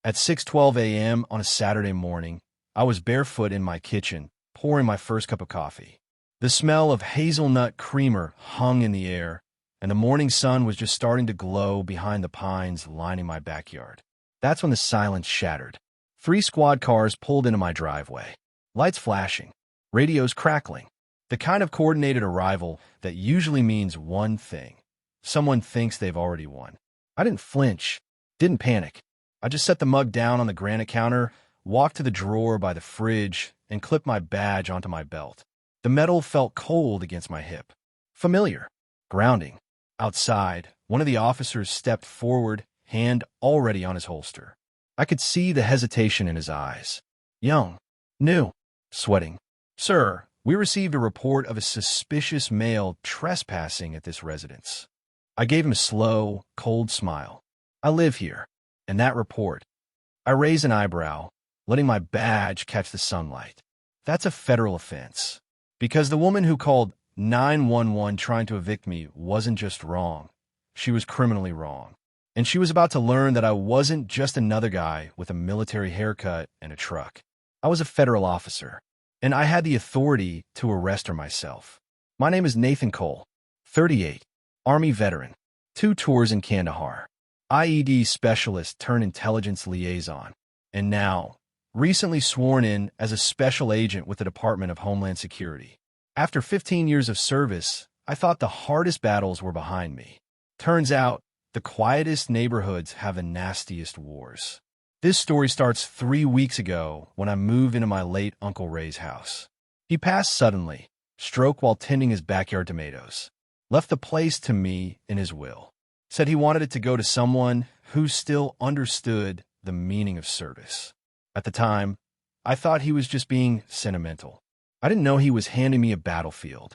At 6:12 a.m. on a Saturday morning, I was barefoot in my kitchen, pouring my first cup of coffee. The smell of hazelnut creamer hung in the air, and the morning sun was just starting to glow behind the pines lining my backyard. That's when the silence shattered. 3 squad cars pulled into my driveway. Lights flashing, radios crackling. The kind of coordinated arrival that usually means one thing. Someone thinks they've already won. I didn't flinch, didn't panic. I just set the mug down on the granite counter, walked to the drawer by the fridge, and clipped my badge onto my belt. The metal felt cold against my hip. Familiar. Grounding. Outside, one of the officers stepped forward, hand already on his holster. I could see the hesitation in his eyes. Young. New. Sweating. Sir, we received a report of a suspicious male trespassing at this residence. I gave him a slow, cold smile. I live here. And that report. I raised an eyebrow, letting my badge catch the sunlight. That's a federal offense. Because the woman who called 911 trying to evict me wasn't just wrong. She was criminally wrong. And she was about to learn that I wasn't just another guy with a military haircut and a truck. I was a federal officer, and I had the authority to arrest her myself. My name is Nathan Cole, 38, Army veteran, 2 tours in Kandahar, IED specialist turned intelligence liaison, and now, recently sworn in as a special agent with the Department of Homeland Security. After 15 years of service, I thought the hardest battles were behind me. Turns out, the quietest neighborhoods have the nastiest wars. This story starts 3 weeks ago when I moved into my late Uncle Ray's house. He passed suddenly, stroke while tending his backyard tomatoes. Left the place to me in his will. Said he wanted it to go to someone who still understood the meaning of service. At the time, I thought he was just being sentimental. I didn't know he was handing me a battlefield.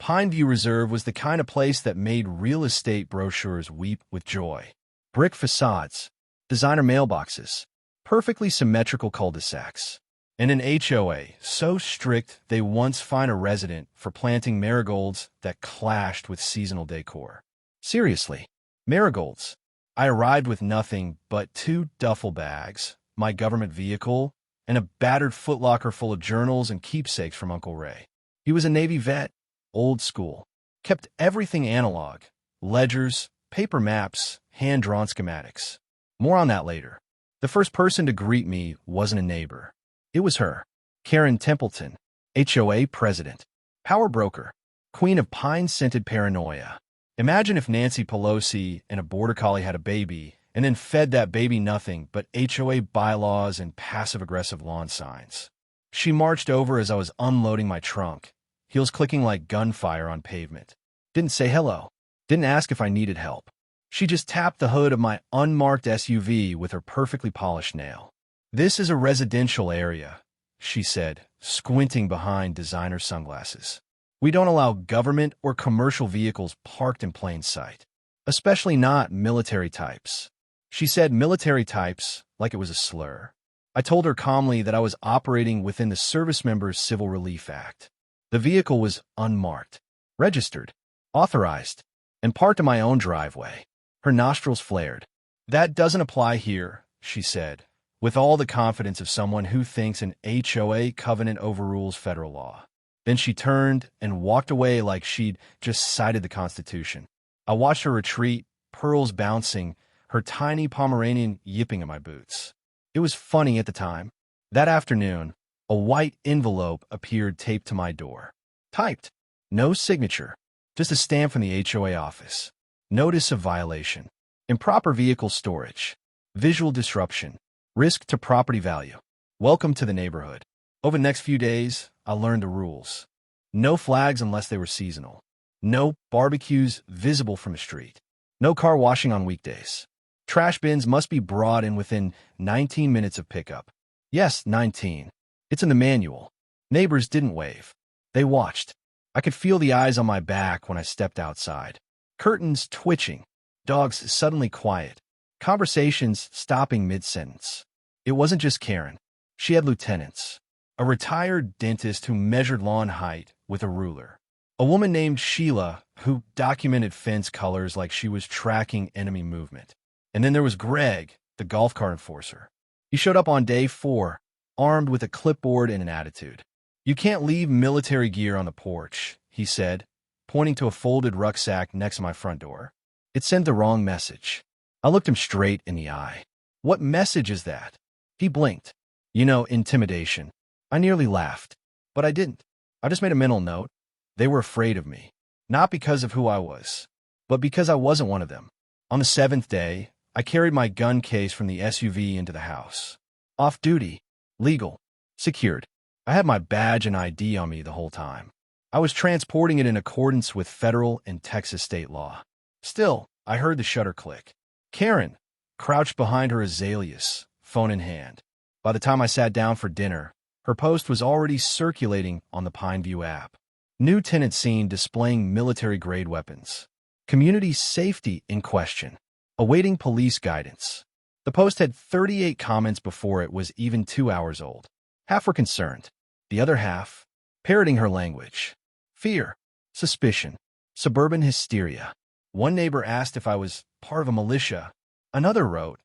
Pineview Reserve was the kind of place that made real estate brochures weep with joy. Brick facades, designer mailboxes, perfectly symmetrical cul-de-sacs, and an HOA so strict they once fined a resident for planting marigolds that clashed with seasonal decor. Seriously, marigolds. I arrived with nothing but 2 duffel bags, my government vehicle, and a battered footlocker full of journals and keepsakes from Uncle Ray. He was a Navy vet, old school, kept everything analog, ledgers, paper maps, hand-drawn schematics. More on that later. The first person to greet me wasn't a neighbor. It was her, Karen Templeton, HOA president, power broker, queen of pine-scented paranoia. Imagine if Nancy Pelosi and a border collie had a baby and then fed that baby nothing but HOA bylaws and passive-aggressive lawn signs. She marched over as I was unloading my trunk, heels clicking like gunfire on pavement. Didn't say hello. Didn't ask if I needed help. She just tapped the hood of my unmarked SUV with her perfectly polished nail. "This is a residential area," she said, squinting behind designer sunglasses. "We don't allow government or commercial vehicles parked in plain sight, especially not military types." She said military types like it was a slur. I told her calmly that I was operating within the Service Members Civil Relief Act. The vehicle was unmarked, registered, authorized, and parked in my own driveway. Her nostrils flared. "That doesn't apply here," she said, with all the confidence of someone who thinks an HOA covenant overrules federal law. Then she turned and walked away like she'd just cited the Constitution. I watched her retreat, pearls bouncing, her tiny Pomeranian yipping at my boots. It was funny at the time. That afternoon, a white envelope appeared taped to my door. Typed. No signature. Just a stamp from the HOA office. Notice of violation. Improper vehicle storage. Visual disruption. Risk to property value. Welcome to the neighborhood. Over the next few days, I learned the rules. No flags unless they were seasonal. No barbecues visible from the street. No car washing on weekdays. Trash bins must be brought in within 19 minutes of pickup. Yes, 19. It's in the manual. Neighbors didn't wave. They watched. I could feel the eyes on my back when I stepped outside. Curtains twitching. Dogs suddenly quiet. Conversations stopping mid-sentence. It wasn't just Karen. She had lieutenants. A retired dentist who measured lawn height with a ruler. A woman named Sheila who documented fence colors like she was tracking enemy movement. And then there was Greg, the golf cart enforcer. He showed up on day 4, armed with a clipboard and an attitude. "You can't leave military gear on the porch," he said, pointing to a folded rucksack next to my front door. It sent the wrong message. I looked him straight in the eye. "What message is that?" He blinked. Intimidation. I nearly laughed, but I didn't. I just made a mental note. They were afraid of me, not because of who I was, but because I wasn't one of them. On the 7th day, I carried my gun case from the SUV into the house. Off-duty, legal, secured. I had my badge and ID on me the whole time. I was transporting it in accordance with federal and Texas state law. Still, I heard the shutter click. Karen crouched behind her azaleas, phone in hand. By the time I sat down for dinner, her post was already circulating on the Pineview app. New tenant seen displaying military-grade weapons. Community safety in question. Awaiting police guidance. The post had 38 comments before it was even 2 hours old. Half were concerned. The other half, parroting her language. Fear, suspicion, suburban hysteria. One neighbor asked if I was part of a militia. Another wrote,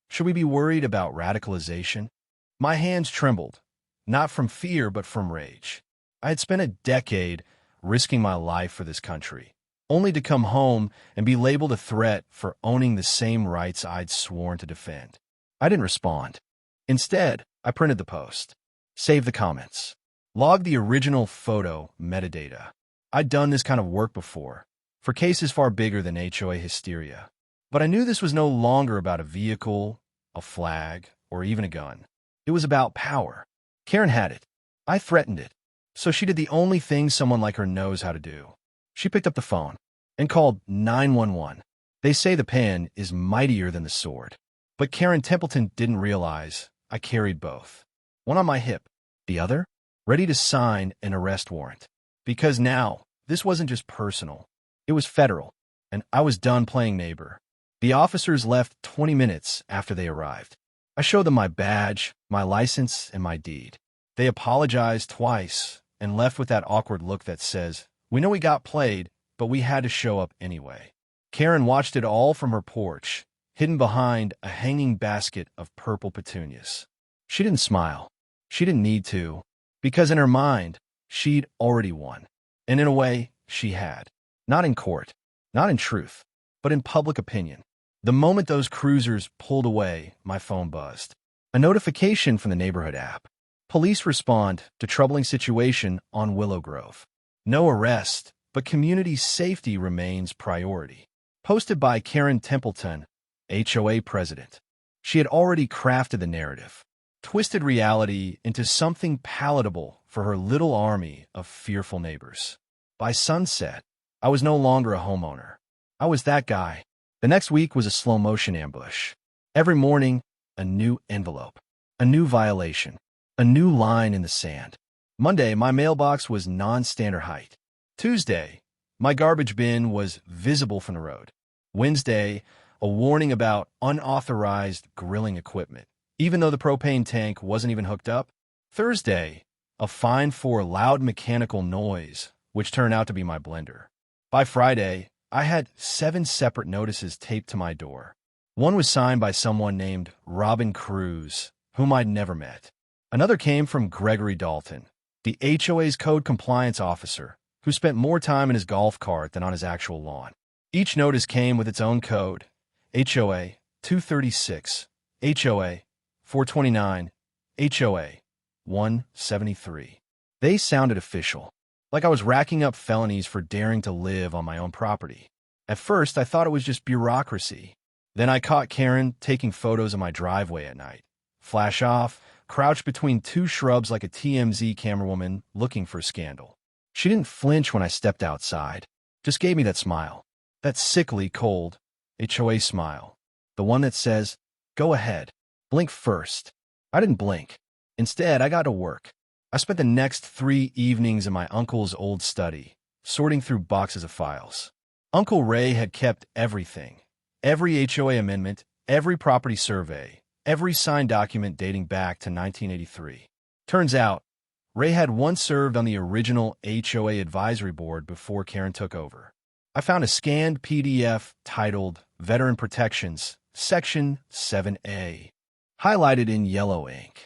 "Should we be worried about radicalization?" My hands trembled, not from fear but from rage. I had spent a decade risking my life for this country, only to come home and be labeled a threat for owning the same rights I'd sworn to defend. I didn't respond. Instead, I printed the post, saved the comments, logged the original photo metadata. I'd done this kind of work before, for cases far bigger than HOA hysteria. But I knew this was no longer about a vehicle, a flag, or even a gun. It was about power. Karen had it. I threatened it. So she did the only thing someone like her knows how to do. She picked up the phone and called 911. They say the pen is mightier than the sword. But Karen Templeton didn't realize I carried both. One on my hip, the other ready to sign an arrest warrant. Because now, this wasn't just personal. It was federal, and I was done playing neighbor. The officers left 20 minutes after they arrived. I showed them my badge, my license, and my deed. They apologized twice and left with that awkward look that says, "We know we got played, but we had to show up anyway." Karen watched it all from her porch, hidden behind a hanging basket of purple petunias. She didn't smile. She didn't need to, because in her mind, she'd already won. And in a way, she had. Not in court, not in truth, but in public opinion. The moment those cruisers pulled away, my phone buzzed. A notification from the neighborhood app. Police respond to troubling situation on Willow Grove. No arrest, but community safety remains priority. Posted by Karen Templeton, HOA president. She had already crafted the narrative, twisted reality into something palatable for her little army of fearful neighbors. By sunset, I was no longer a homeowner. I was that guy. The next week was a slow-motion ambush. Every morning, a new envelope, a new violation, a new line in the sand. Monday, my mailbox was non-standard height. Tuesday, my garbage bin was visible from the road. Wednesday, a warning about unauthorized grilling equipment, even though the propane tank wasn't even hooked up. Thursday, a fine for loud mechanical noise, which turned out to be my blender. By Friday, I had 7 separate notices taped to my door. One was signed by someone named Robin Cruz, whom I'd never met. Another came from Gregory Dalton, the HOA's code compliance officer, who spent more time in his golf cart than on his actual lawn. Each notice came with its own code: HOA 236, HOA 429, HOA 173. They sounded official, like I was racking up felonies for daring to live on my own property. At first, I thought it was just bureaucracy. Then I caught Karen taking photos of my driveway at night. Flash off, crouched between 2 shrubs like a TMZ camerawoman looking for scandal. She didn't flinch when I stepped outside, just gave me that smile. That sickly, cold HOA smile. The one that says, "Go ahead, blink first." I didn't blink. Instead, I got to work. I spent the next 3 evenings in my uncle's old study, sorting through boxes of files. Uncle Ray had kept everything. Every HOA amendment, every property survey, every signed document dating back to 1983. Turns out, Ray had once served on the original HOA advisory board before Karen took over. I found a scanned PDF titled Veteran Protections, Section 7A. highlighted in yellow ink.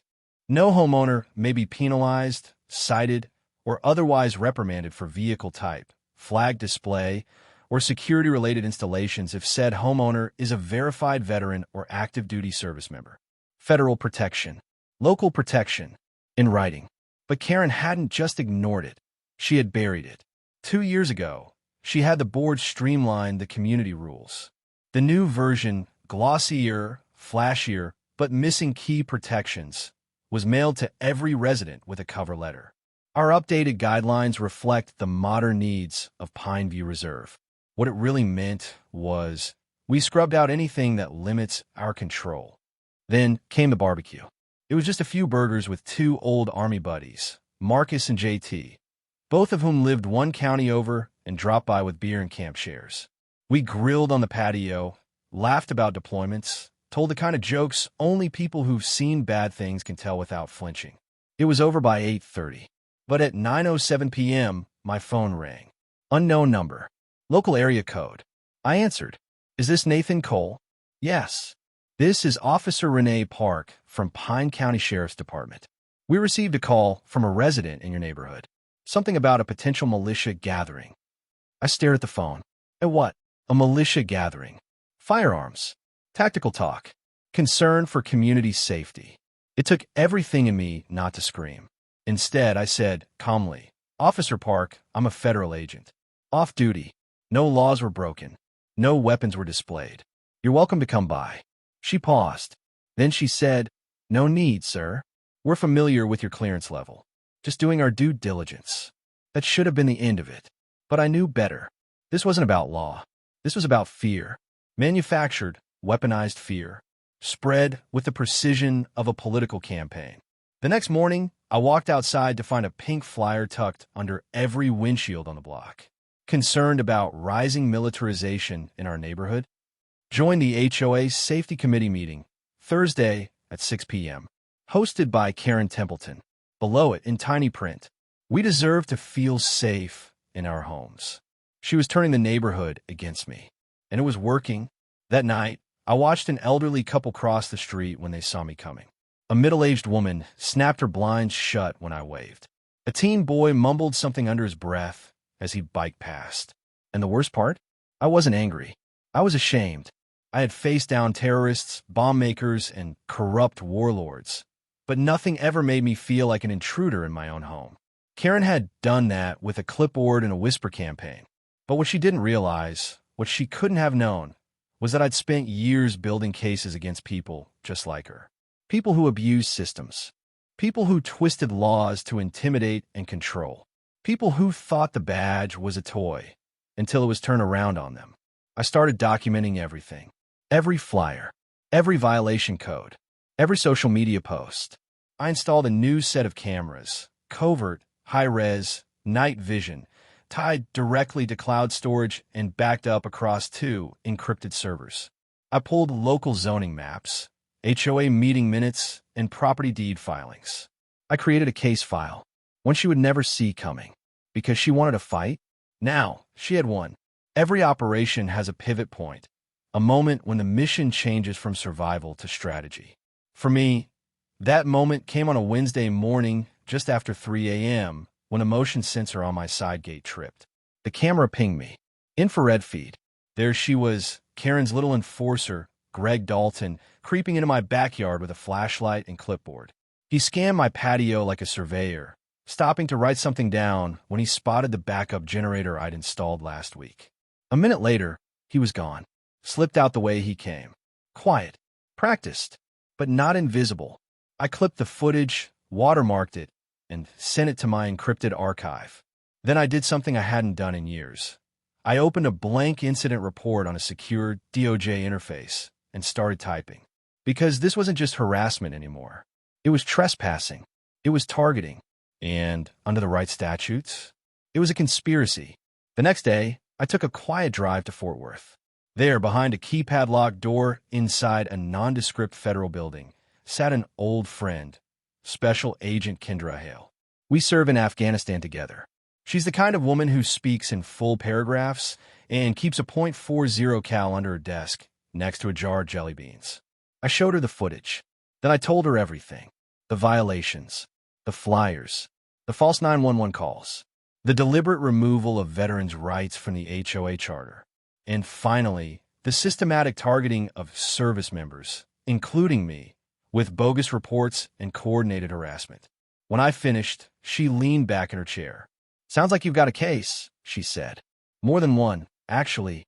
No homeowner may be penalized, cited, or otherwise reprimanded for vehicle type, flag display, or security-related installations if said homeowner is a verified veteran or active duty service member. Federal protection. Local protection. In writing. But Karen hadn't just ignored it. She had buried it. 2 years ago, she had the board streamline the community rules. The new version, glossier, flashier, but missing key protections, was mailed to every resident with a cover letter. Our updated guidelines reflect the modern needs of Pineview Reserve. What it really meant was we scrubbed out anything that limits our control. Then came the barbecue. It was just a few burgers with 2 old Army buddies, Marcus and JT, both of whom lived 1 county over and dropped by with beer and camp shares. We grilled on the patio, laughed about deployments, told the kind of jokes only people who've seen bad things can tell without flinching. It was over by 8:30. But at 9:07 p.m., my phone rang. Unknown number. Local area code. I answered. Is this Nathan Cole? Yes. This is Officer Renee Park from Pine County Sheriff's Department. We received a call from a resident in your neighborhood. Something about a potential militia gathering. I stared at the phone. At what? A militia gathering. Firearms. Tactical talk. Concern for community safety. It took everything in me not to scream. Instead, I said, calmly, Officer Park, I'm a federal agent. Off duty. No laws were broken. No weapons were displayed. You're welcome to come by. She paused. Then she said, No need, sir. We're familiar with your clearance level. Just doing our due diligence. That should have been the end of it. But I knew better. This wasn't about law. This was about fear. Manufactured, weaponized fear. Spread with the precision of a political campaign. The next morning, I walked outside to find a pink flyer tucked under every windshield on the block. Concerned about rising militarization in our neighborhood? Join the HOA Safety Committee meeting, Thursday at 6 p.m. Hosted by Karen Templeton. Below it, in tiny print, we deserve to feel safe in our homes. She was turning the neighborhood against me. And it was working. That night, I watched an elderly couple cross the street when they saw me coming. A middle-aged woman snapped her blinds shut when I waved. A teen boy mumbled something under his breath as he biked past. And the worst part? I wasn't angry. I was ashamed. I had faced down terrorists, bomb makers, and corrupt warlords. But nothing ever made me feel like an intruder in my own home. Karen had done that with a clipboard and a whisper campaign. But what she didn't realize, what she couldn't have known, was that I'd spent years building cases against people just like her. People who abused systems. People who twisted laws to intimidate and control. People who thought the badge was a toy until it was turned around on them. I started documenting everything. Every flyer. Every violation code. Every social media post. I installed a new set of cameras. Covert, high-res, night vision, tied directly to cloud storage and backed up across 2 encrypted servers. I pulled local zoning maps, HOA meeting minutes, and property deed filings. I created a case file, one she would never see coming. Because she wanted a fight? Now, she had won. Every operation has a pivot point, a moment when the mission changes from survival to strategy. For me, that moment came on a Wednesday morning just after 3 a.m. when a motion sensor on my side gate tripped. The camera pinged me. Infrared feed. There she was, Karen's little enforcer, Greg Dalton, creeping into my backyard with a flashlight and clipboard. He scanned my patio like a surveyor, stopping to write something down when he spotted the backup generator I'd installed last week. A minute later, he was gone, slipped out the way he came. Quiet, practiced, but not invisible. I clipped the footage, watermarked it, and sent it to my encrypted archive. Then I did something I hadn't done in years. I opened a blank incident report on a secure DOJ interface and started typing. Because this wasn't just harassment anymore. It was trespassing. It was targeting. And, under the right statutes, it was a conspiracy. The next day, I took a quiet drive to Fort Worth. There, behind a keypad-locked door inside a nondescript federal building, sat an old friend, Special Agent Kendra Hale. We serve in Afghanistan together. She's the kind of woman who speaks in full paragraphs and keeps a .40 cal under her desk next to a jar of jelly beans. I showed her the footage. Then I told her everything. The violations, the flyers, the false 911 calls, the deliberate removal of veterans' rights from the HOA charter, and finally, the systematic targeting of service members, including me, with bogus reports and coordinated harassment. When I finished, she leaned back in her chair. "Sounds like you've got a case," she said. "More than one, actually."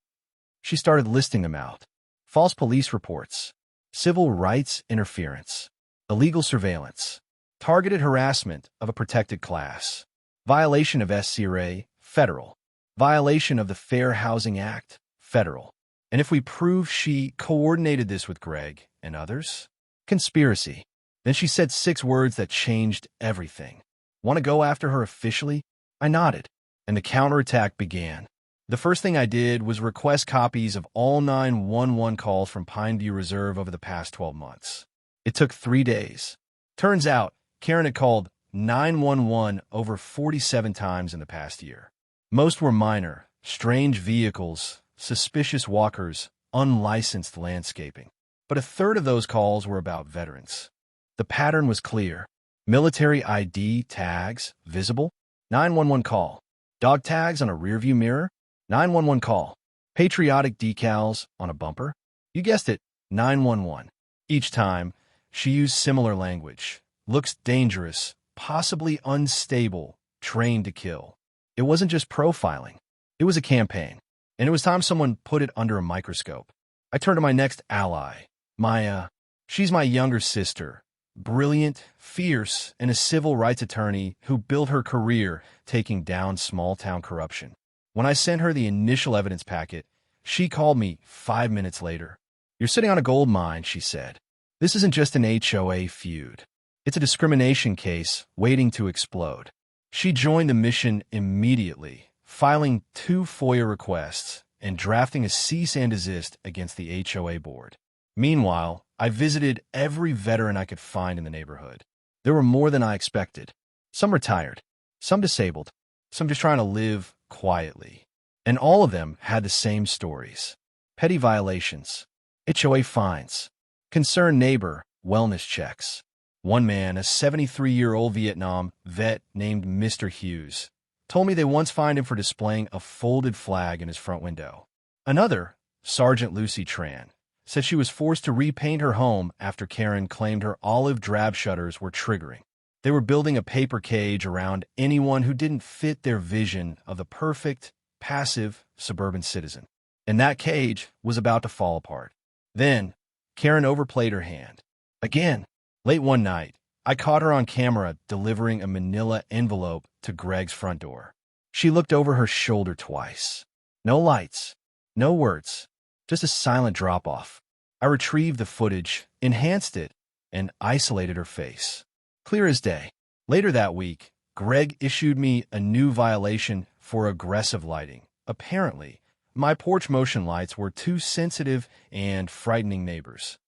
She started listing them out. False police reports, civil rights interference, illegal surveillance, targeted harassment of a protected class, violation of SCRA, federal, violation of the Fair Housing Act, federal. And if we prove she coordinated this with Greg and others, conspiracy. Then she said 6 words that changed everything. "Want to go after her officially?" I nodded, and the counterattack began. The first thing I did was request copies of all 911 calls from Pineview Reserve over the past 12 months. It took 3 days. Turns out, Karen had called 911 over 47 times in the past year. Most were minor, strange vehicles, suspicious walkers, unlicensed landscaping. But a third of those calls were about veterans. The pattern was clear. Military ID tags visible, 911 call. Dog tags on a rearview mirror, 911 call. Patriotic decals on a bumper. You guessed it, 911. Each time, she used similar language. Looks dangerous, possibly unstable, trained to kill. It wasn't just profiling. It was a campaign. And it was time someone put it under a microscope. I turned to my next ally, Maya. She's my younger sister. Brilliant, fierce, and a civil rights attorney who built her career taking down small-town corruption. When I sent her the initial evidence packet, she called me 5 minutes later. "You're sitting on a gold mine," she said. "This isn't just an HOA feud. It's a discrimination case waiting to explode." She joined the mission immediately, filing 2 FOIA requests and drafting a cease and desist against the HOA board. Meanwhile, I visited every veteran I could find in the neighborhood. There were more than I expected. Some retired, some disabled, some just trying to live quietly. And all of them had the same stories. Petty violations, HOA fines, concerned neighbor wellness checks. One man, a 73-year-old Vietnam vet named Mr. Hughes, told me they once fined him for displaying a folded flag in his front window. Another, Sergeant Lucy Tran, said she was forced to repaint her home after Karen claimed her olive drab shutters were triggering. They were building a paper cage around anyone who didn't fit their vision of the perfect, passive suburban citizen. And that cage was about to fall apart. Then, Karen overplayed her hand. Again, late one night, I caught her on camera delivering a manila envelope to Greg's front door. She looked over her shoulder twice. No lights, no words. Just a silent drop-off. I retrieved the footage, enhanced it, and isolated her face. Clear as day. Later that week, Greg issued me a new violation for aggressive lighting. Apparently, my porch motion lights were too sensitive and frightening neighbors.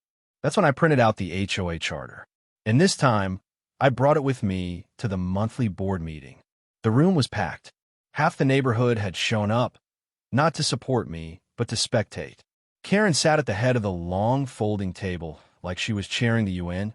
That's when I printed out the HOA charter. And this time, I brought it with me to the monthly board meeting. The room was packed. Half the neighborhood had shown up, not to support me, but to spectate. Karen sat at the head of the long folding table like she was chairing the UN.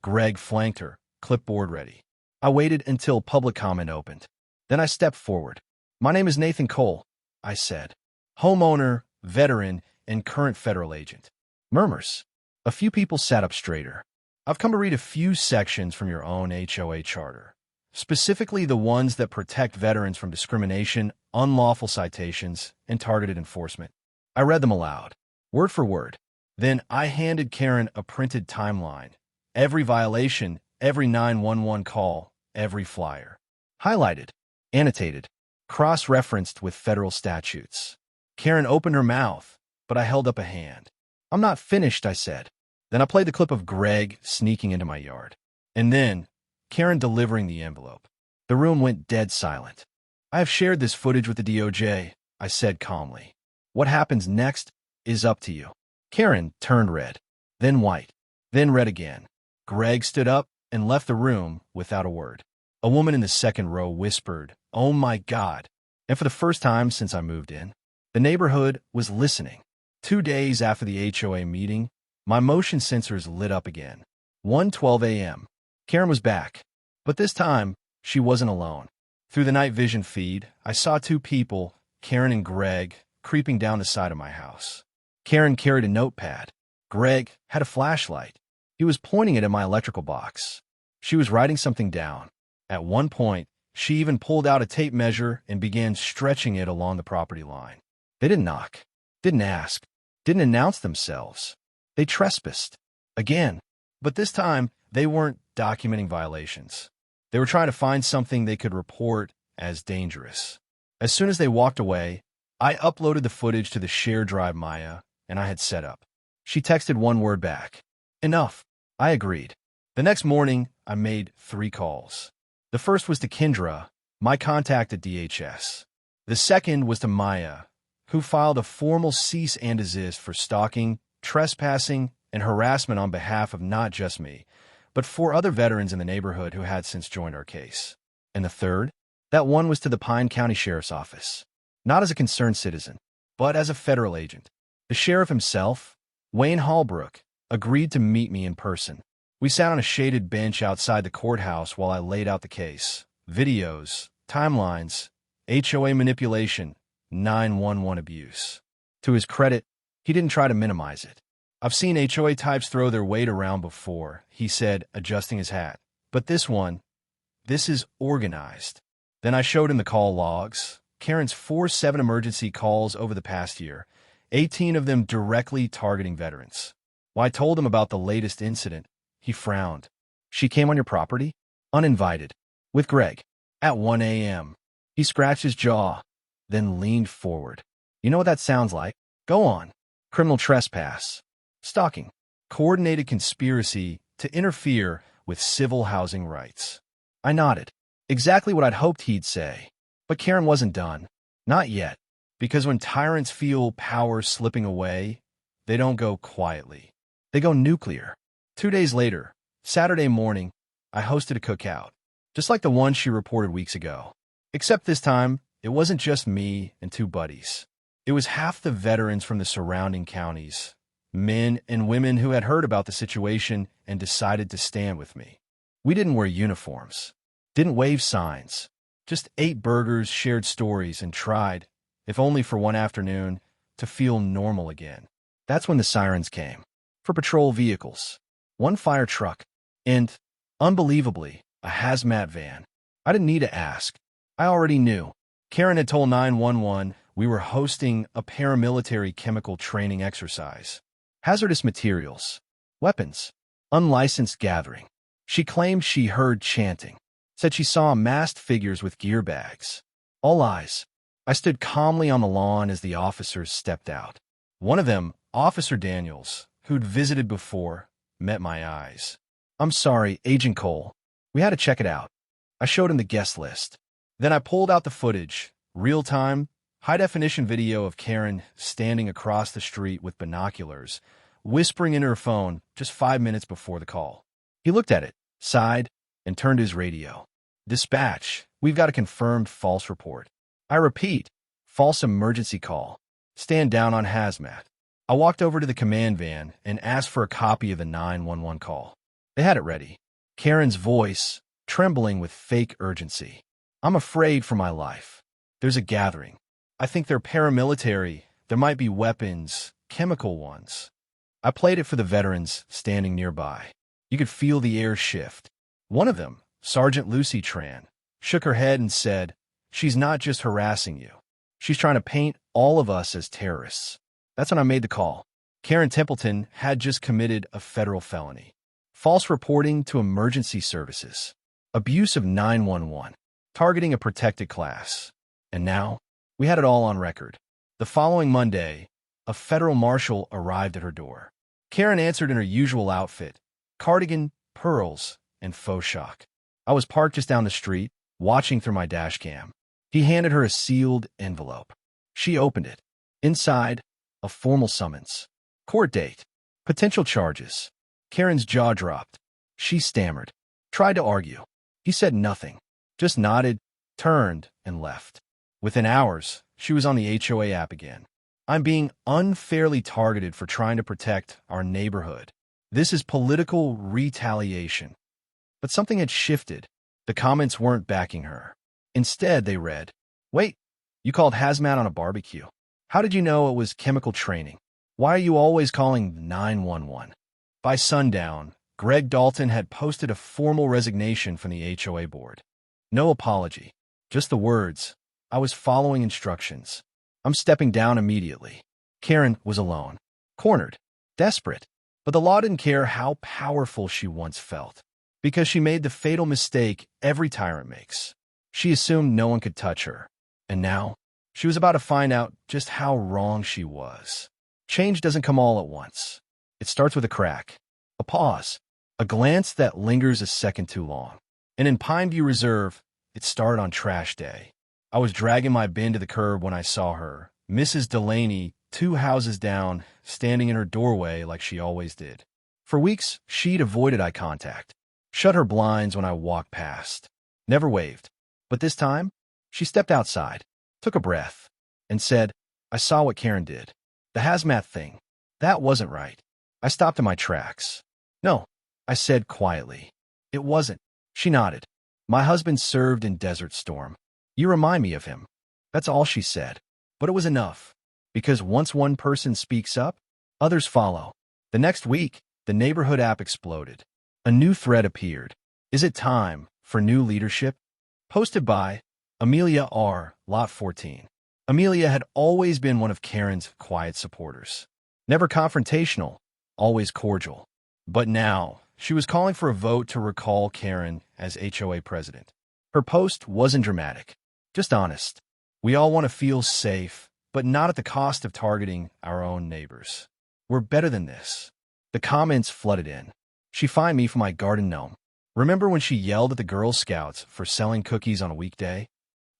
Greg flanked her, clipboard ready. I waited until public comment opened. Then I stepped forward. "My name is Nathan Cole," I said. "Homeowner, veteran, and current federal agent." Murmurs. A few people sat up straighter. "I've come to read a few sections from your own HOA charter, specifically the ones that protect veterans from discrimination, unlawful citations, and targeted enforcement." I read them aloud, word for word. Then I handed Karen a printed timeline. Every violation, every 911 call, every flyer. Highlighted, annotated, cross-referenced with federal statutes. Karen opened her mouth, but I held up a hand. "I'm not finished," I said. Then I played the clip of Greg sneaking into my yard. And then, Karen delivering the envelope. The room went dead silent. "I have shared this footage with the DOJ," I said calmly. "What happens next is up to you." Karen turned red, then white, then red again. Greg stood up and left the room without a word. A woman in the second row whispered, "Oh my God." And for the first time since I moved in, the neighborhood was listening. 2 days after the HOA meeting, my motion sensors lit up again. 1:12 a.m. Karen was back, but this time, she wasn't alone. Through the night vision feed, I saw two people, Karen and Greg, creeping down the side of my house. Karen carried a notepad. Greg had a flashlight. He was pointing it at my electrical box. She was writing something down. At one point, she even pulled out a tape measure and began stretching it along the property line. They didn't knock, didn't ask, didn't announce themselves. They trespassed. Again. But this time, they weren't documenting violations. They were trying to find something they could report as dangerous. As soon as they walked away, I uploaded the footage to the shared drive Maya, and I had set up. She texted one word back. Enough. I agreed. The next morning, I made 3 calls. The first was to Kendra, my contact at DHS. The second was to Maya, who filed a formal cease and desist for stalking, trespassing, and harassment on behalf of not just me, but 4 other veterans in the neighborhood who had since joined our case. And the third? That one was to the Pine County Sheriff's Office. Not as a concerned citizen, but as a federal agent. The sheriff himself, Wayne Hallbrook, agreed to meet me in person. We sat on a shaded bench outside the courthouse while I laid out the case. Videos, timelines, HOA manipulation, 911 abuse. To his credit, he didn't try to minimize it. I've seen HOA types throw their weight around before, he said, adjusting his hat. But this is organized. Then I showed him the call logs, Karen's 4-7 emergency calls over the past year, 18 of them directly targeting veterans. When I told him about the latest incident, he frowned. She came on your property? Uninvited. With Greg. At 1 a.m. He scratched his jaw, then leaned forward. You know what that sounds like? Go on. Criminal trespass. Stalking. Coordinated conspiracy to interfere with civil housing rights. I nodded. Exactly what I'd hoped he'd say. But Karen wasn't done. Not yet. Because when tyrants feel power slipping away, they don't go quietly. They go nuclear. 2 days later, Saturday morning, I hosted a cookout. Just like the one she reported weeks ago. Except this time, it wasn't just me and 2 buddies. It was half the veterans from the surrounding counties. Men and women who had heard about the situation and decided to stand with me. We didn't wear uniforms, didn't wave signs, just ate burgers, shared stories, and tried, if only for one afternoon, to feel normal again. That's when the sirens came. For patrol vehicles, 1 fire truck, and, unbelievably, a hazmat van. I didn't need to ask. I already knew. Karen had told 911 we were hosting a paramilitary chemical training exercise. Hazardous materials, weapons, unlicensed gathering. She claimed she heard chanting, said she saw masked figures with gear bags. All eyes. I stood calmly on the lawn as the officers stepped out. One of them, Officer Daniels, who'd visited before, met my eyes. I'm sorry, Agent Cole. We had to check it out. I showed him the guest list. Then I pulled out the footage, real-time, high-definition video of Karen standing across the street with binoculars, whispering into her phone just 5 minutes before the call. He looked at it, sighed, and turned to his radio. Dispatch, we've got a confirmed false report. I repeat, false emergency call. Stand down on hazmat. I walked over to the command van and asked for a copy of the 911 call. They had it ready. Karen's voice, trembling with fake urgency. I'm afraid for my life. There's a gathering. I think they're paramilitary. There might be weapons, chemical ones. I played it for the veterans standing nearby. You could feel the air shift. One of them, Sergeant Lucy Tran, shook her head and said, she's not just harassing you. She's trying to paint all of us as terrorists. That's when I made the call. Karen Templeton had just committed a federal felony. False reporting to emergency services. Abuse of 911. Targeting a protected class. And now, we had it all on record. The following Monday, a federal marshal arrived at her door. Karen answered in her usual outfit, cardigan, pearls, and faux shock. I was parked just down the street, watching through my dash cam. He handed her a sealed envelope. She opened it. Inside, a formal summons. Court date. Potential charges. Karen's jaw dropped. She stammered. Tried to argue. He said nothing. Just nodded, turned, and left. Within hours, she was on the HOA app again. I'm being unfairly targeted for trying to protect our neighborhood. This is political retaliation. But something had shifted. The comments weren't backing her. Instead, they read, "Wait, you called hazmat on a barbecue? How did you know it was chemical training? Why are you always calling 911? By sundown, Greg Dalton had posted a formal resignation from the HOA board. No apology, just the words, "I was following instructions. I'm stepping down immediately." Karen was alone, cornered, desperate. But the law didn't care how powerful she once felt, because she made the fatal mistake every tyrant makes. She assumed no one could touch her, and now she was about to find out just how wrong she was. Change doesn't come all at once. It starts with a crack, a pause, a glance that lingers a second too long. And in Pineview Reserve, it started on trash day. I was dragging my bin to the curb when I saw her, Mrs. Delaney, 2 houses down, standing in her doorway like she always did. For weeks, she'd avoided eye contact, shut her blinds when I walked past, never waved. But this time, she stepped outside, took a breath, and said, "I saw what Karen did. The hazmat thing. That wasn't right." I stopped in my tracks. "No," I said quietly. "It wasn't." She nodded. "My husband served in Desert Storm. You remind me of him." That's all she said. But it was enough. Because once one person speaks up, others follow. The next week, the neighborhood app exploded. A new thread appeared. "Is it time for new leadership?" Posted by Amelia R., Lot 14. Amelia had always been one of Karen's quiet supporters. Never confrontational, always cordial. But now, she was calling for a vote to recall Karen as HOA president. Her post wasn't dramatic, just honest. We all want to feel safe, but not at the cost of targeting our own neighbors. We're better than this. The comments flooded in. She fined me for my garden gnome. Remember when she yelled at the Girl Scouts for selling cookies on a weekday?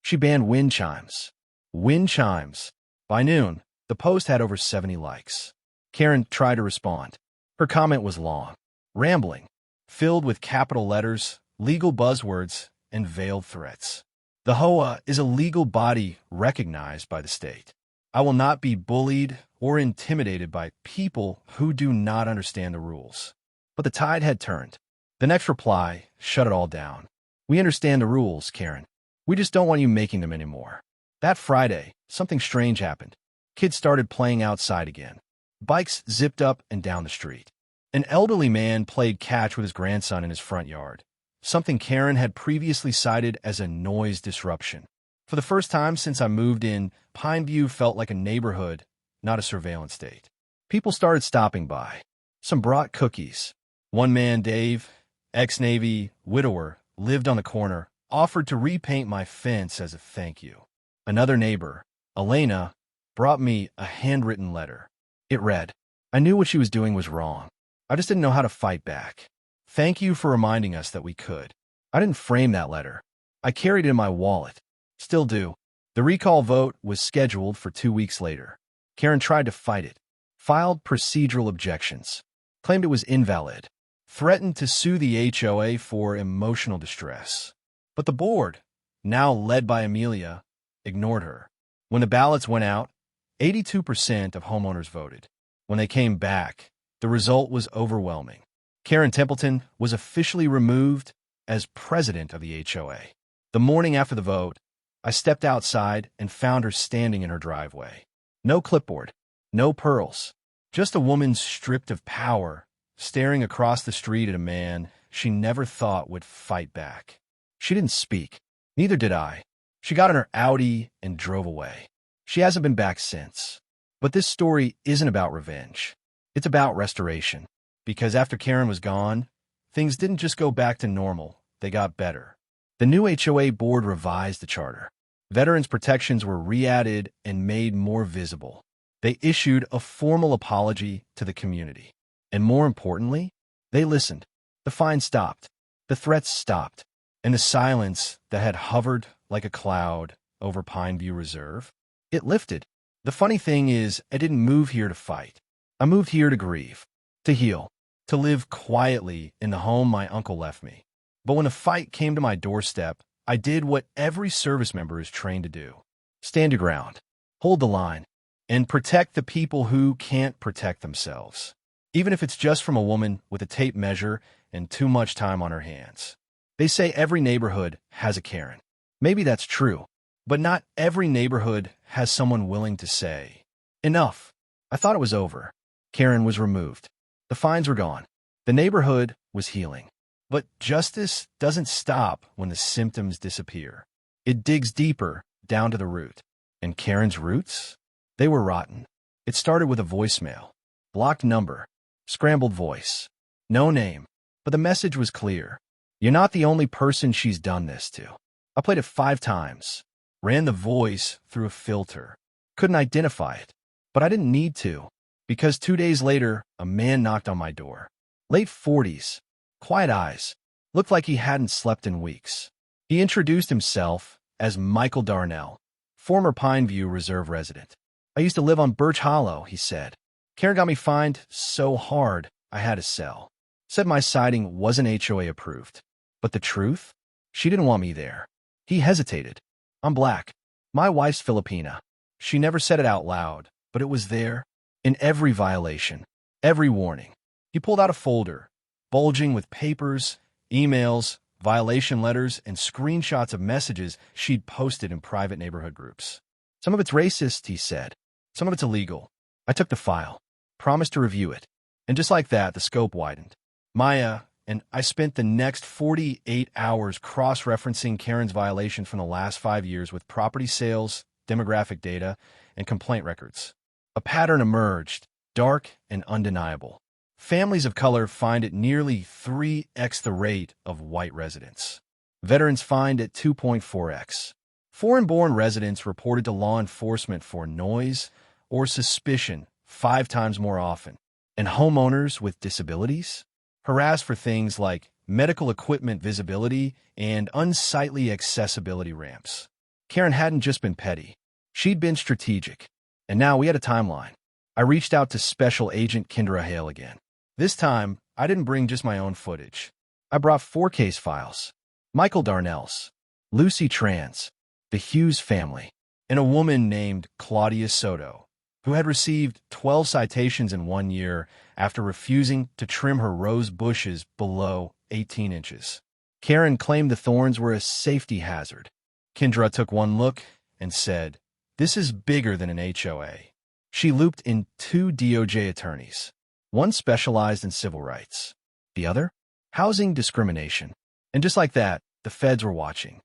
She banned wind chimes. Wind chimes. By noon, the post had over 70 likes. Karen tried to respond. Her comment was long, rambling, filled with capital letters, legal buzzwords, and veiled threats. The HOA is a legal body recognized by the state. I will not be bullied or intimidated by people who do not understand the rules. But the tide had turned. The next reply shut it all down. "We understand the rules, Karen. We just don't want you making them anymore." That Friday, something strange happened. Kids started playing outside again. Bikes zipped up and down the street. An elderly man played catch with his grandson in his front yard, something Karen had previously cited as a noise disruption. For the first time since I moved in, Pineview felt like a neighborhood, not a surveillance state. People started stopping by. Some brought cookies. One man, Dave, ex-Navy, widower, lived on the corner, offered to repaint my fence as a thank you. Another neighbor, Elena, brought me a handwritten letter. It read, "I knew what she was doing was wrong. I just didn't know how to fight back. Thank you for reminding us that we could." I didn't frame that letter. I carried it in my wallet. Still do. The recall vote was scheduled for 2 weeks later. Karen tried to fight it, filed procedural objections, claimed it was invalid, threatened to sue the HOA for emotional distress. But the board, now led by Amelia, ignored her. When the ballots went out, 82% of homeowners voted. When they came back, the result was overwhelming. Karen Templeton was officially removed as president of the HOA. The morning after the vote, I stepped outside and found her standing in her driveway. No clipboard, no pearls, just a woman stripped of power, staring across the street at a man she never thought would fight back. She didn't speak. Neither did I. She got in her Audi and drove away. She hasn't been back since. But this story isn't about revenge. It's about restoration. Because after Karen was gone, things didn't just go back to normal, they got better. The new HOA board revised the charter. Veterans' protections were re-added and made more visible. They issued a formal apology to the community. And more importantly, they listened. The fines stopped. The threats stopped. And the silence that had hovered like a cloud over Pineview Reserve, it lifted. The funny thing is, I didn't move here to fight. I moved here to grieve, to heal, to live quietly in the home my uncle left me. But when the fight came to my doorstep, I did what every service member is trained to do. Stand your ground, hold the line, and protect the people who can't protect themselves. even if it's just from a woman with a tape measure and too much time on her hands. They say every neighborhood has a Karen. Maybe that's true, but not every neighborhood has someone willing to say, "Enough." I thought it was over. Karen was removed. The fines were gone. The neighborhood was healing. But justice doesn't stop when the symptoms disappear. It digs deeper, down to the root. And Karen's roots? They were rotten. It started with a voicemail. Blocked number. Scrambled voice. No name. But the message was clear. You're not the only person she's done this to. I played it 5 times. Ran the voice through a filter. Couldn't identify it. But I didn't need to. Because 2 days later, a man knocked on my door. Late 40s. Quiet eyes. Looked like he hadn't slept in weeks. He introduced himself as Michael Darnell, former Pineview Reserve resident. I used to live on Birch Hollow, he said. Karen got me fined so hard I had to sell. Said my siding wasn't HOA approved. But the truth? She didn't want me there. He hesitated. I'm black. My wife's Filipina. She never said it out loud, but it was there. In every violation. Every warning. He pulled out a folder, bulging with papers, emails, violation letters, and screenshots of messages she'd posted in private neighborhood groups. Some of it's racist, he said. Some of it's illegal. I took the file, promised to review it. And just like that, the scope widened. Maya and I spent the next 48 hours cross-referencing Karen's violations from the last 5 years with property sales, demographic data, and complaint records. A pattern emerged, dark and undeniable. Families of color fined at nearly 3x the rate of white residents. Veterans fined at 2.4x. Foreign-born residents reported to law enforcement for noise or suspicion 5 times more often. And homeowners with disabilities? Harassed for things like medical equipment visibility and unsightly accessibility ramps. Karen hadn't just been petty. She'd been strategic. And now we had a timeline. I reached out to Special Agent Kendra Hale again. This time, I didn't bring just my own footage. I brought 4 case files. Michael Darnell's, Lucy Tran's, the Hughes family, and a woman named Claudia Soto, who had received 12 citations in 1 year after refusing to trim her rose bushes below 18 inches. Karen claimed the thorns were a safety hazard. Kendra took one look and said, "This is bigger than an HOA." She looped in 2 DOJ attorneys. One specialized in civil rights. The other? Housing discrimination. And just like that, the feds were watching.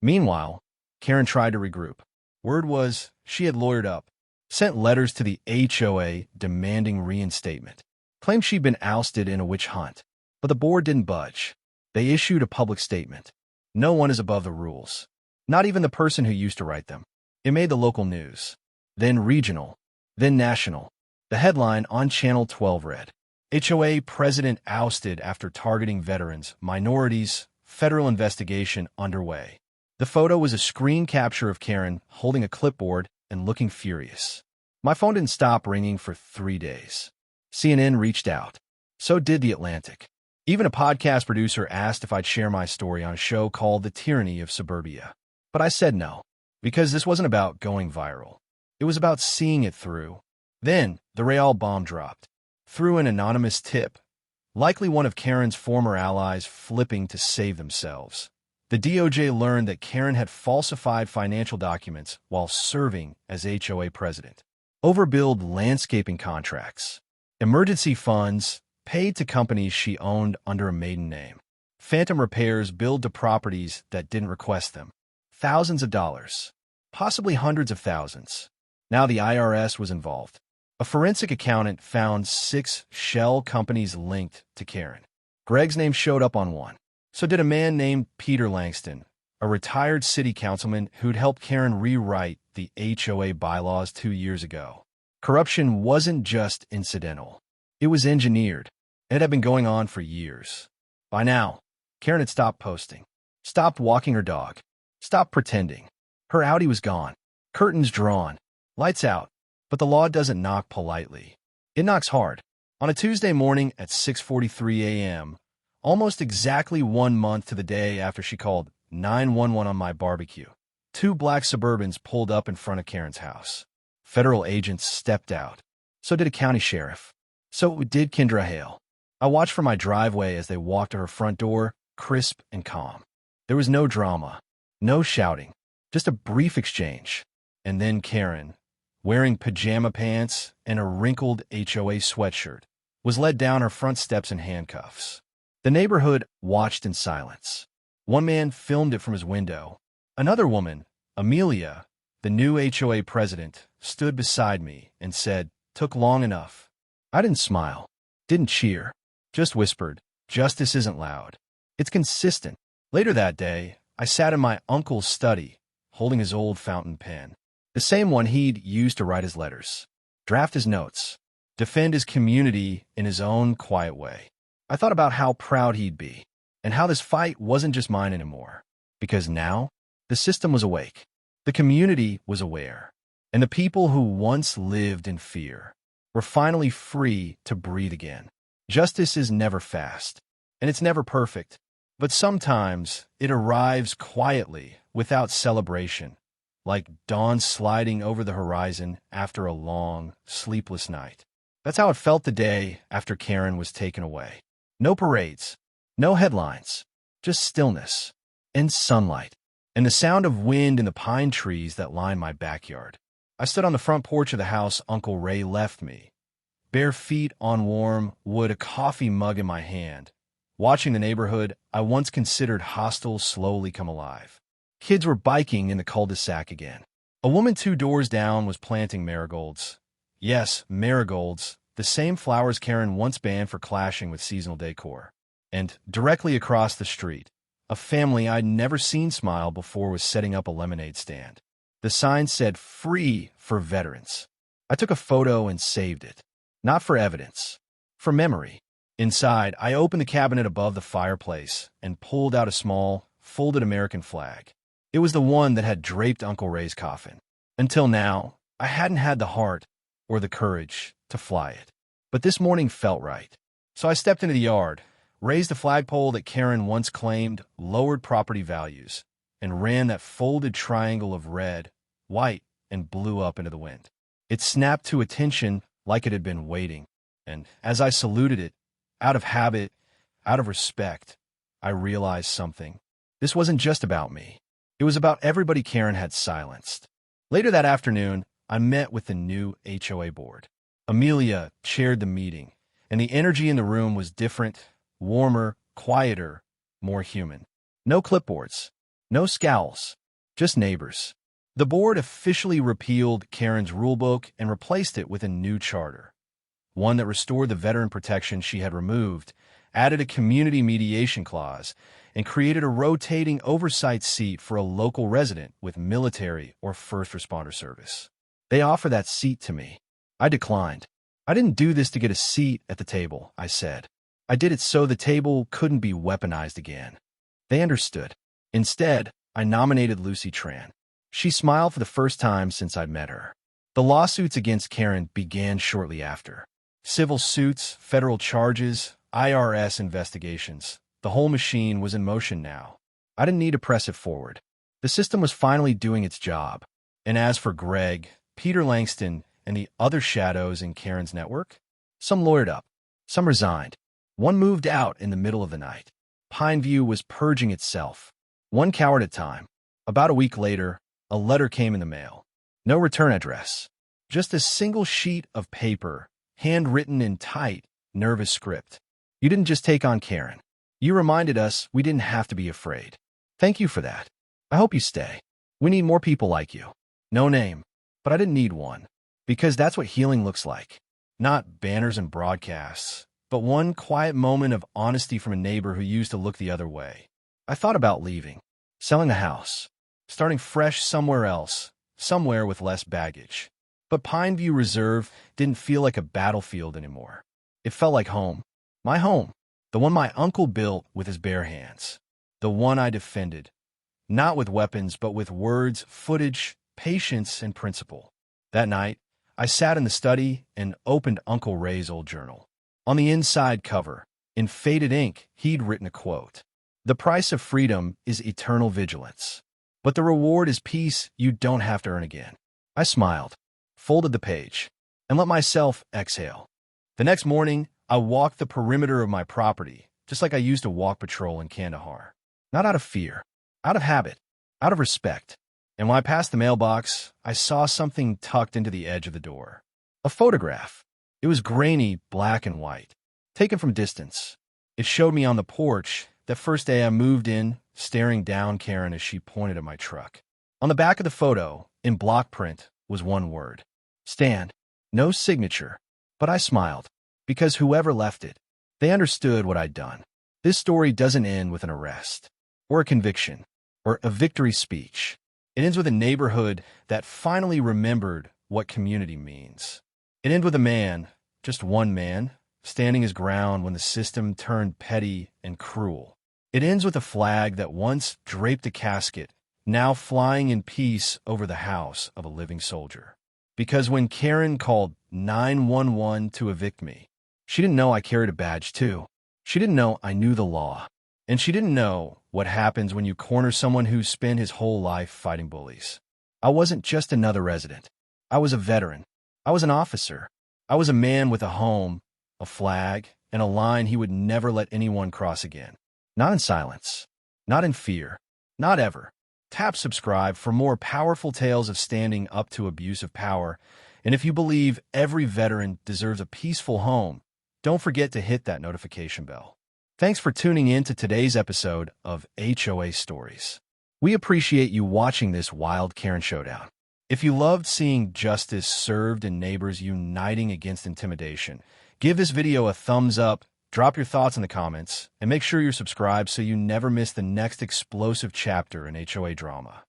Meanwhile, Karen tried to regroup. Word was she had lawyered up, sent letters to the HOA demanding reinstatement, claimed she'd been ousted in a witch hunt. But the board didn't budge. They issued a public statement. No one is above the rules. Not even the person who used to write them. It made the local news. Then regional. Then national. The headline on Channel 12 read, HOA president ousted after targeting veterans, minorities, federal investigation underway. The photo was a screen capture of Karen holding a clipboard and looking furious. My phone didn't stop ringing for 3 days. CNN reached out. So did The Atlantic. Even a podcast producer asked if I'd share my story on a show called The Tyranny of Suburbia. But I said no, because this wasn't about going viral. It was about seeing it through. Then, the Real bomb dropped. Through an anonymous tip, likely one of Karen's former allies flipping to save themselves. The DOJ learned that Karen had falsified financial documents while serving as HOA president. Overbilled landscaping contracts. Emergency funds paid to companies she owned under a maiden name. Phantom repairs billed to properties that didn't request them. Thousands of dollars. Possibly hundreds of thousands. Now the IRS was involved. A forensic accountant found 6 shell companies linked to Karen. Greg's name showed up on one. So did a man named Peter Langston, a retired city councilman who'd helped Karen rewrite the HOA bylaws 2 years ago. Corruption wasn't just incidental. It was engineered. It had been going on for years. By now, Karen had stopped posting, stopped walking her dog, stopped pretending. Her Audi was gone, curtains drawn, lights out. But the law doesn't knock politely. It knocks hard. On a Tuesday morning at 6:43 a.m., almost exactly 1 month to the day after she called 911 on my barbecue, 2 black Suburbans pulled up in front of Karen's house. Federal agents stepped out. So did a county sheriff. So did Kendra Hale. I watched from my driveway as they walked to her front door, crisp and calm. There was no drama, no shouting, just a brief exchange. And then Karen, wearing pajama pants and a wrinkled HOA sweatshirt, was led down her front steps in handcuffs. The neighborhood watched in silence. One man filmed it from his window. Another woman, Amelia, the new HOA president, stood beside me and said, "Took long enough." I didn't smile, didn't cheer, just whispered, "Justice isn't loud. It's consistent." Later that day, I sat in my uncle's study, holding his old fountain pen, the same one he'd used to write his letters, draft his notes, defend his community in his own quiet way. I thought about how proud he'd be, and how this fight wasn't just mine anymore, because now the system was awake, the community was aware, and the people who once lived in fear were finally free to breathe again. Justice is never fast, and it's never perfect, but sometimes it arrives quietly, without celebration, like dawn sliding over the horizon after a long, sleepless night. That's how it felt the day after Karen was taken away. No parades, no headlines, just stillness and sunlight, and the sound of wind in the pine trees that line my backyard. I stood on the front porch of the house Uncle Ray left me, bare feet on warm wood, a coffee mug in my hand, watching the neighborhood I once considered hostile slowly come alive. Kids were biking in the cul-de-sac again. A woman 2 doors down was planting marigolds. Yes, marigolds, the same flowers Karen once banned for clashing with seasonal decor. And directly across the street, a family I'd never seen smile before was setting up a lemonade stand. The sign said, "Free for veterans." I took a photo and saved it. Not for evidence, for memory. Inside, I opened the cabinet above the fireplace and pulled out a small, folded American flag. It was the one that had draped Uncle Ray's coffin. Until now, I hadn't had the heart or the courage to fly it. But this morning felt right. So I stepped into the yard, raised the flagpole that Karen once claimed lowered property values, and ran that folded triangle of red, white, and blue up into the wind. It snapped to attention like it had been waiting, and as I saluted it, out of habit, out of respect, I realized something. This wasn't just about me. It was about everybody Karen had silenced. Later that afternoon, I met with the new HOA board. Amelia chaired the meeting, and the energy in the room was different, warmer, quieter, more human. No clipboards, no scowls, just neighbors. The board officially repealed Karen's rulebook and replaced it with a new charter, one that restored the veteran protection she had removed, added a community mediation clause, and created a rotating oversight seat for a local resident with military or first responder service. They offered that seat to me. I declined. "I didn't do this to get a seat at the table," I said. "I did it so the table couldn't be weaponized again." They understood. Instead, I nominated Lucy Tran. She smiled for the first time since I'd met her. The lawsuits against Karen began shortly after. Civil suits, federal charges, IRS investigations. The whole machine was in motion now. I didn't need to press it forward. The system was finally doing its job. And as for Greg, Peter Langston, and the other shadows in Karen's network, some lawyered up, some resigned. One moved out in the middle of the night. Pineview was purging itself, one coward at a time. About a week later, a letter came in the mail. No return address. Just a single sheet of paper, handwritten in tight, nervous script. "You didn't just take on Karen. You reminded us we didn't have to be afraid. Thank you for that. I hope you stay. We need more people like you." No name, but I didn't need one. Because that's what healing looks like. Not banners and broadcasts, but one quiet moment of honesty from a neighbor who used to look the other way. I thought about leaving, selling the house, starting fresh somewhere else, somewhere with less baggage. But Pineview Reserve didn't feel like a battlefield anymore. It felt like home. My home. The one my uncle built with his bare hands. The one I defended. Not with weapons, but with words, footage, patience, and principle. That night, I sat in the study and opened Uncle Ray's old journal. On the inside cover, in faded ink, he'd written a quote. "The price of freedom is eternal vigilance, but the reward is peace you don't have to earn again." I smiled, folded the page, and let myself exhale. The next morning, I walked the perimeter of my property, just like I used to walk patrol in Kandahar. Not out of fear, out of habit, out of respect. And when I passed the mailbox, I saw something tucked into the edge of the door. A photograph. It was grainy, black and white, taken from distance. It showed me on the porch that first day I moved in, staring down Karen as she pointed at my truck. On the back of the photo, in block print, was one word: stand. No signature. But I smiled, because whoever left it, they understood what I'd done. This story doesn't end with an arrest, or a conviction, or a victory speech. It ends with a neighborhood that finally remembered what community means. It ends with a man, just one man, standing his ground when the system turned petty and cruel. It ends with a flag that once draped a casket, now flying in peace over the house of a living soldier. Because when Karen called 911 to evict me, she didn't know I carried a badge too. She didn't know I knew the law. And she didn't know what happens when you corner someone who's spent his whole life fighting bullies. I wasn't just another resident. I was a veteran. I was an officer. I was a man with a home, a flag, and a line he would never let anyone cross again. Not in silence. Not in fear. Not ever. Tap subscribe for more powerful tales of standing up to abuse of power. And if you believe every veteran deserves a peaceful home, don't forget to hit that notification bell. Thanks for tuning in to today's episode of HOA Stories. We appreciate you watching this wild Karen showdown. If you loved seeing justice served and neighbors uniting against intimidation, give this video a thumbs up, drop your thoughts in the comments, and make sure you're subscribed so you never miss the next explosive chapter in HOA drama.